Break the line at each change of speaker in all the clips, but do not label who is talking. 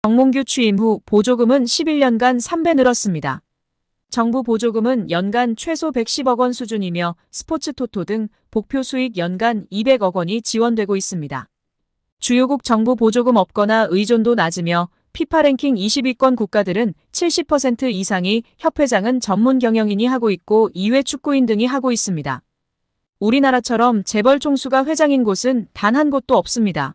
정몽규 취임 후 보조금은 11년간 3배 늘었습니다. 정부 보조금은 연간 최소 110억 원 수준이며 스포츠 토토 등 복표 수익 연간 200억 원이 지원되고 있습니다. 주요국 정부 보조금 없거나 의존도 낮으며 피파 랭킹 20위권 국가들은 70% 이상이 협회장은 전문 경영인이 하고 있고 이외 축구인 등이 하고 있습니다. 우리나라처럼 재벌 총수가 회장인 곳은 단 한 곳도 없습니다.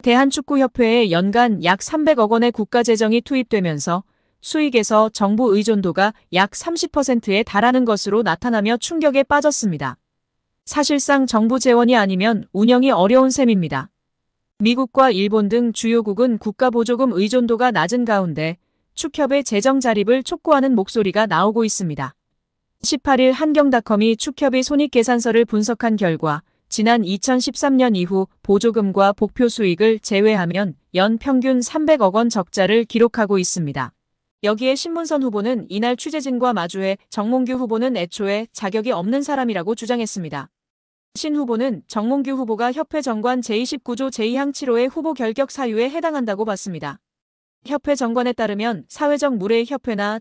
대한축구협회에 연간 약 300억 원의 국가재정이 투입되면서 수익에서 정부 의존도가 약 30%에 달하는 것으로 나타나며 충격에 빠졌습니다. 사실상 정부 재원이 아니면 운영이 어려운 셈입니다. 미국과 일본 등 주요국은 국가보조금 의존도가 낮은 가운데 축협의 재정 자립을 촉구하는 목소리가 나오고 있습니다. 18일 한경닷컴이 축협의 손익계산서를 분석한 결과 지난 2013년 이후 보조금과 복표 수익을 제외하면 연 평균 300억 원 적자를 기록하고 있습니다. 여기에 신문선 후보는 이날 취재진과 마주해 정몽규 후보는 애초에 자격이 없는 사람이라고 주장했습니다. 신 후보는 정몽규 후보가 협회 정관 제29조 제2항 7호의 후보 결격 사유에 해당한다고 봤습니다. 협회 정관에 따르면 사회적 무례 협회나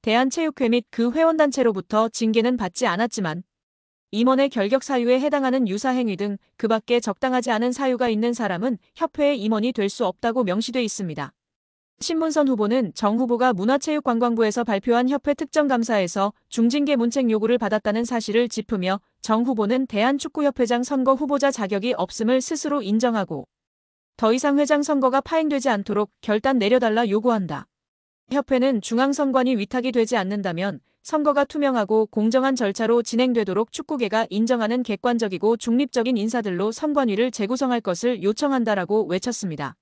대한체육회 및 그 회원단체로부터 징계는 받지 않았지만 임원의 결격 사유에 해당하는 유사행위 등 그 밖에 적당하지 않은 사유가 있는 사람은 협회의 임원이 될 수 없다고 명시돼 있습니다. 신문선 후보는 정 후보가 문화체육관광부에서 발표한 협회 특정감사에서 중징계 문책 요구를 받았다는 사실을 짚으며 정 후보는 대한축구협회장 선거 후보자 자격이 없음을 스스로 인정하고 더 이상 회장 선거가 파행되지 않도록 결단 내려달라 요구한다. 협회는 중앙선관위 위탁이 되지 않는다면 선거가 투명하고 공정한 절차로 진행되도록 축구계가 인정하는 객관적이고 중립적인 인사들로 선관위를 재구성할 것을 요청한다라고 외쳤습니다.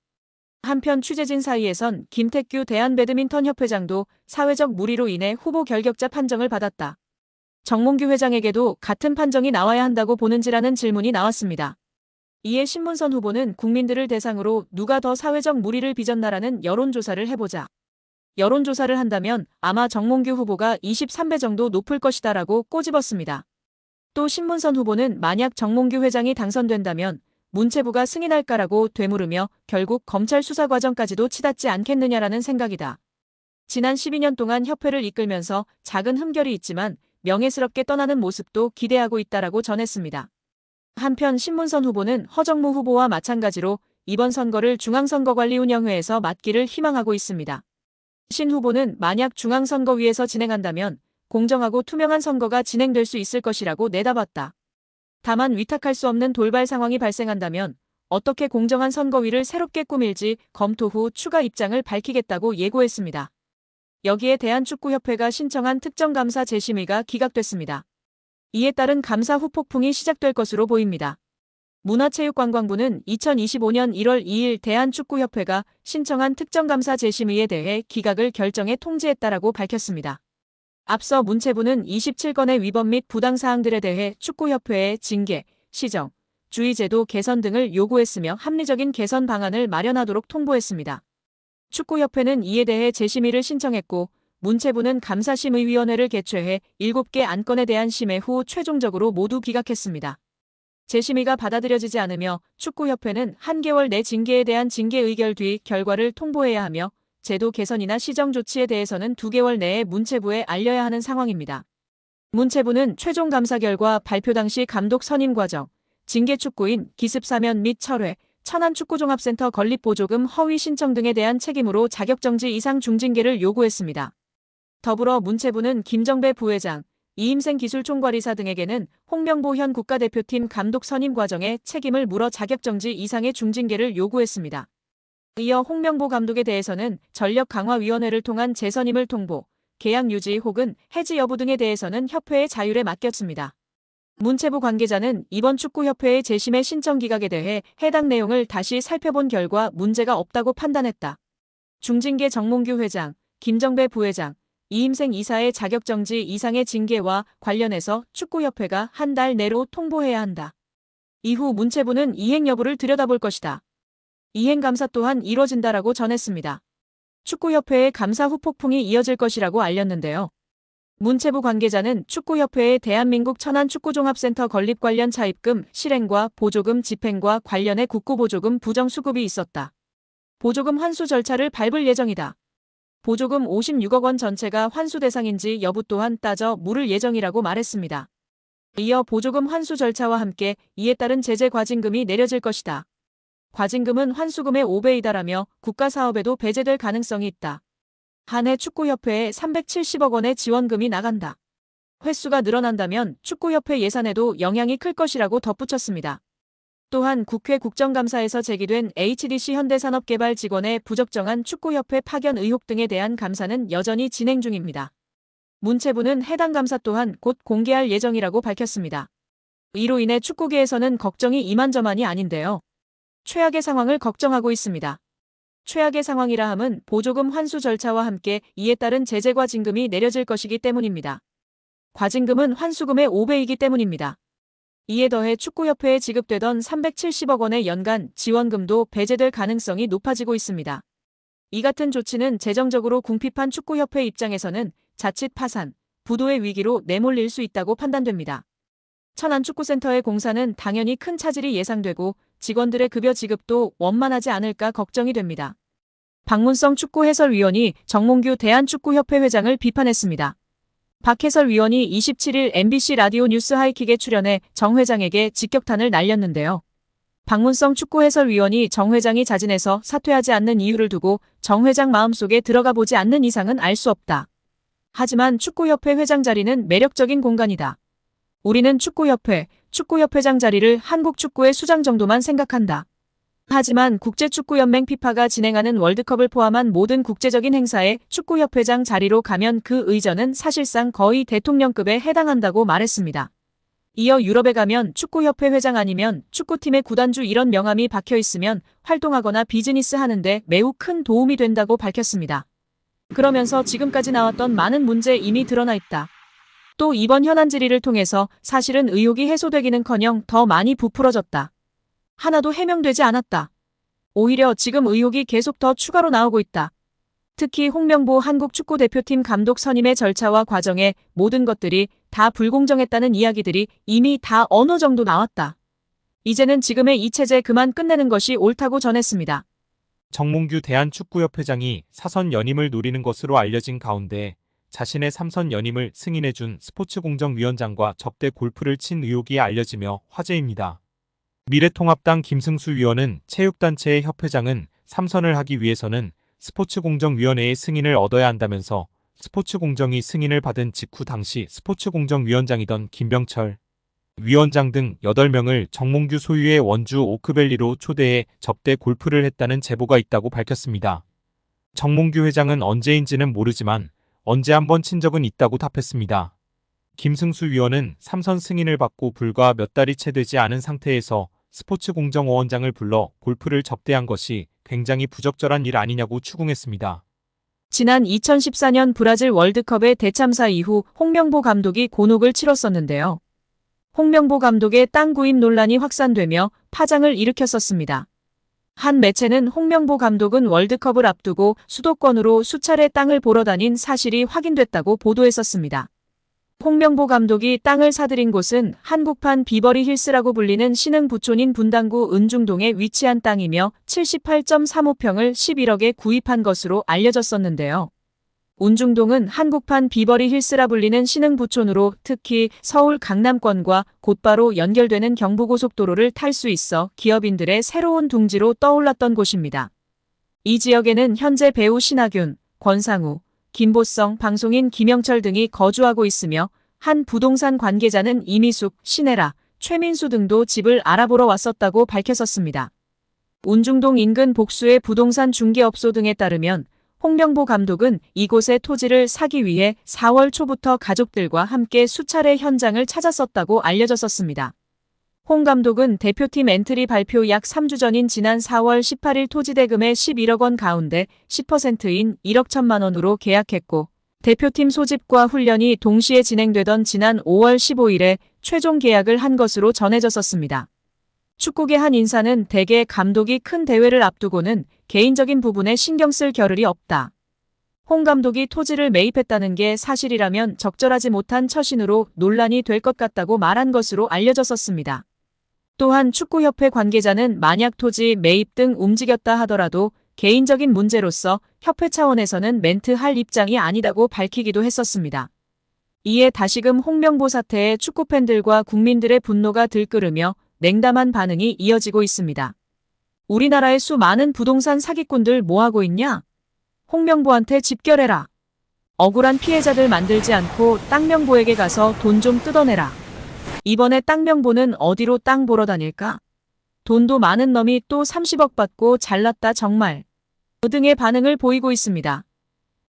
한편 취재진 사이에선 김택규 대한배드민턴협회장도 사회적 무리로 인해 후보 결격자 판정을 받았다. 정몽규 회장에게도 같은 판정이 나와야 한다고 보는지라는 질문이 나왔습니다. 이에 신문선 후보는 국민들을 대상으로 누가 더 사회적 무리를 빚었나라는 여론조사를 해보자. 여론조사를 한다면 아마 정몽규 후보가 23배 정도 높을 것이다라고 꼬집었습니다. 또 신문선 후보는 만약 정몽규 회장이 당선된다면 문체부가 승인할까라고 되물으며 결국 검찰 수사 과정까지도 치닫지 않겠느냐라는 생각이다. 지난 12년 동안 협회를 이끌면서 작은 흠결이 있지만 명예스럽게 떠나는 모습도 기대하고 있다라고 전했습니다. 한편 신문선 후보는 허정무 후보와 마찬가지로 이번 선거를 중앙선거관리운영회에서 맡기를 희망하고 있습니다. 신 후보는 만약 중앙선거위에서 진행한다면 공정하고 투명한 선거가 진행될 수 있을 것이라고 내다봤다. 다만 위탁할 수 없는 돌발 상황이 발생한다면 어떻게 공정한 선거위를 새롭게 꾸밀지 검토 후 추가 입장을 밝히겠다고 예고했습니다. 여기에 대한축구협회가 신청한 특정감사 재심의가 기각됐습니다. 이에 따른 감사 후폭풍이 시작될 것으로 보입니다. 문화체육관광부는 2025년 1월 2일 대한축구협회가 신청한 특정감사 재심의에 대해 기각을 결정해 통지했다라고 밝혔습니다. 앞서 문체부는 27건의 위법 및 부당사항들에 대해 축구협회에 징계, 시정, 주의제도 개선 등을 요구했으며 합리적인 개선 방안을 마련하도록 통보했습니다. 축구협회는 이에 대해 재심의를 신청했고 문체부는 감사심의위원회를 개최해 7개 안건에 대한 심의 후 최종적으로 모두 기각했습니다. 재심의가 받아들여지지 않으며 축구협회는 한 개월 내 징계에 대한 징계 의결 뒤 결과를 통보해야 하며 제도 개선이나 시정 조치에 대해서는 2개월 내에 문체부에 알려야 하는 상황입니다. 문체부는 최종 감사 결과 발표 당시 감독 선임 과정, 징계 축구인 기습 사면 및 철회, 천안축구종합센터 건립보조금 허위 신청 등에 대한 책임으로 자격정지 이상 중징계를 요구했습니다. 더불어 문체부는 김정배 부회장, 이임생 기술총괄이사 등에게는 홍명보 현 국가대표팀 감독 선임 과정에 책임을 물어 자격정지 이상의 중징계를 요구했습니다. 이어 홍명보 감독에 대해서는 전력강화위원회를 통한 재선임을 통보, 계약 유지 혹은 해지 여부 등에 대해서는 협회의 자율에 맡겼습니다. 문체부 관계자는 이번 축구협회의 재심의 신청 기각에 대해 해당 내용을 다시 살펴본 결과 문제가 없다고 판단했다. 중징계 정몽규 회장, 김정배 부회장, 이임생 이사의 자격정지 이상의 징계와 관련해서 축구협회가 한 달 내로 통보해야 한다. 이후 문체부는 이행 여부를 들여다볼 것이다. 이행감사 또한 이뤄진다라고 전했습니다. 축구협회의 감사 후폭풍이 이어질 것이라고 알렸는데요. 문체부 관계자는 축구협회의 대한민국 천안축구종합센터 건립 관련 차입금 실행과 보조금 집행과 관련해 국고보조금 부정수급이 있었다. 보조금 환수 절차를 밟을 예정이다. 보조금 56억 원 전체가 환수 대상인지 여부 또한 따져 물을 예정이라고 말했습니다. 이어 보조금 환수 절차와 함께 이에 따른 제재 과징금이 내려질 것이다. 과징금은 환수금의 5배이다라며 국가사업에도 배제될 가능성이 있다. 한 해 축구협회에 370억 원의 지원금이 나간다. 횟수가 늘어난다면 축구협회 예산에도 영향이 클 것이라고 덧붙였습니다. 또한 국회 국정감사에서 제기된 HDC 현대산업개발 직원의 부적정한 축구협회 파견 의혹 등에 대한 감사는 여전히 진행 중입니다. 문체부는 해당 감사 또한 곧 공개할 예정이라고 밝혔습니다. 이로 인해 축구계에서는 걱정이 이만저만이 아닌데요. 최악의 상황을 걱정하고 있습니다. 최악의 상황이라 함은 보조금 환수 절차와 함께 이에 따른 제재 과징금이 내려질 것이기 때문입니다. 과징금은 환수금의 5배이기 때문입니다. 이에 더해 축구협회에 지급되던 370억 원의 연간 지원금도 배제될 가능성이 높아지고 있습니다. 이 같은 조치는 재정적으로 궁핍한 축구협회 입장에서는 자칫 파산, 부도의 위기로 내몰릴 수 있다고 판단됩니다. 천안축구센터의 공사는 당연히 큰 차질이 예상되고 직원들의 급여 지급도 원만하지 않을까 걱정이 됩니다. 박문성 축구해설위원이 정몽규 대한축구협회 회장을 비판했습니다. 박 해설위원이 27일 MBC 라디오 뉴스 하이킥에 출연해 정 회장에게 직격탄을 날렸는데요. 박문성 축구해설위원이 정 회장이 자진해서 사퇴하지 않는 이유를 두고 정 회장 마음속에 들어가 보지 않는 이상은 알 수 없다. 하지만 축구협회 회장 자리는 매력적인 공간이다. 우리는 축구협회장 자리를 한국 축구의 수장 정도만 생각한다. 하지만 국제축구연맹 피파가 진행하는 월드컵을 포함한 모든 국제적인 행사에 축구협회장 자리로 가면 그 의전은 사실상 거의 대통령급에 해당한다고 말했습니다. 이어 유럽에 가면 축구협회 회장 아니면 축구팀의 구단주 이런 명함이 박혀 있으면 활동하거나 비즈니스 하는데 매우 큰 도움이 된다고 밝혔습니다. 그러면서 지금까지 나왔던 많은 문제 이미 드러나 있다. 또 이번 현안 질의를 통해서 사실은 의혹이 해소되기는커녕 더 많이 부풀어졌다. 하나도 해명되지 않았다. 오히려 지금 의혹이 계속 더 추가로 나오고 있다. 특히 홍명보 한국 축구대표팀 감독 선임의 절차와 과정에 모든 것들이 다 불공정했다는 이야기들이 이미 다 어느 정도 나왔다. 이제는 지금의 이 체제 그만 끝내는 것이 옳다고 전했습니다.
정몽규 대한축구협회장이 사선 연임을 노리는 것으로 알려진 가운데 자신의 3선 연임을 승인해준 스포츠공정위원장과 접대 골프를 친 의혹이 알려지며 화제입니다. 미래통합당 김승수 위원은 체육단체의 협회장은 3선을 하기 위해서는 스포츠공정위원회의 승인을 얻어야 한다면서 스포츠공정위 승인을 받은 직후 당시 스포츠공정위원장이던 김병철 위원장 등 8명을 정몽규 소유의 원주 오크밸리로 초대해 접대 골프를 했다는 제보가 있다고 밝혔습니다. 정몽규 회장은 언제인지는 모르지만 언제 한번 친 적은 있다고 답했습니다. 김승수 위원은 3선 승인을 받고 불과 몇 달이 채 되지 않은 상태에서 스포츠공정위원장을 불러 골프를 접대한 것이 굉장히 부적절한 일 아니냐고 추궁했습니다.
지난 2014년 브라질 월드컵의 대참사 이후 홍명보 감독이 곤혹을 치렀었는데요. 홍명보 감독의 땅 구입 논란이 확산되며 파장을 일으켰었습니다. 한 매체는 홍명보 감독은 월드컵을 앞두고 수도권으로 수차례 땅을 보러 다닌 사실이 확인됐다고 보도했었습니다. 홍명보 감독이 땅을 사들인 곳은 한국판 비버리 힐스라고 불리는 신흥 부촌인 분당구 은중동에 위치한 땅이며 78.35평을 11억에 구입한 것으로 알려졌었는데요. 은중동은 한국판 비버리 힐스라 불리는 신흥 부촌으로 특히 서울 강남권과 곧바로 연결되는 경부고속도로를 탈 수 있어 기업인들의 새로운 둥지로 떠올랐던 곳입니다. 이 지역에는 현재 배우 신하균, 권상우, 김보성, 방송인 김영철 등이 거주하고 있으며 한 부동산 관계자는 이미숙, 신혜라, 최민수 등도 집을 알아보러 왔었다고 밝혔었습니다. 은중동 인근 복수의 부동산 중개업소 등에 따르면 홍명보 감독은 이곳의 토지를 사기 위해 4월 초부터 가족들과 함께 수차례 현장을 찾았었다고 알려졌었습니다. 홍 감독은 대표팀 엔트리 발표 약 3주 전인 지난 4월 18일 토지 대금의 11억 원 가운데 10%인 1억 1천만 원으로 계약했고 대표팀 소집과 훈련이 동시에 진행되던 지난 5월 15일에 최종 계약을 한 것으로 전해졌었습니다. 축구계 한 인사는 대개 감독이 큰 대회를 앞두고는 개인적인 부분에 신경 쓸 겨를이 없다. 홍 감독이 토지를 매입했다는 게 사실이라면 적절하지 못한 처신으로 논란이 될 것 같다고 말한 것으로 알려졌었습니다. 또한 축구협회 관계자는 만약 토지 매입 등 움직였다 하더라도 개인적인 문제로서 협회 차원에서는 멘트할 입장이 아니다고 밝히기도 했었습니다. 이에 다시금 홍명보 사태에 축구팬들과 국민들의 분노가 들끓으며 냉담한 반응이 이어지고 있습니다. 우리나라의 수많은 부동산 사기꾼들 뭐하고 있냐? 홍명보한테 집결해라. 억울한 피해자들 만들지 않고 땅명보에게 가서 돈 좀 뜯어내라. 이번에 땅명보는 어디로 땅 보러 다닐까? 돈도 많은 놈이 또 30억 받고 잘났다 정말. 등의 반응을 보이고 있습니다.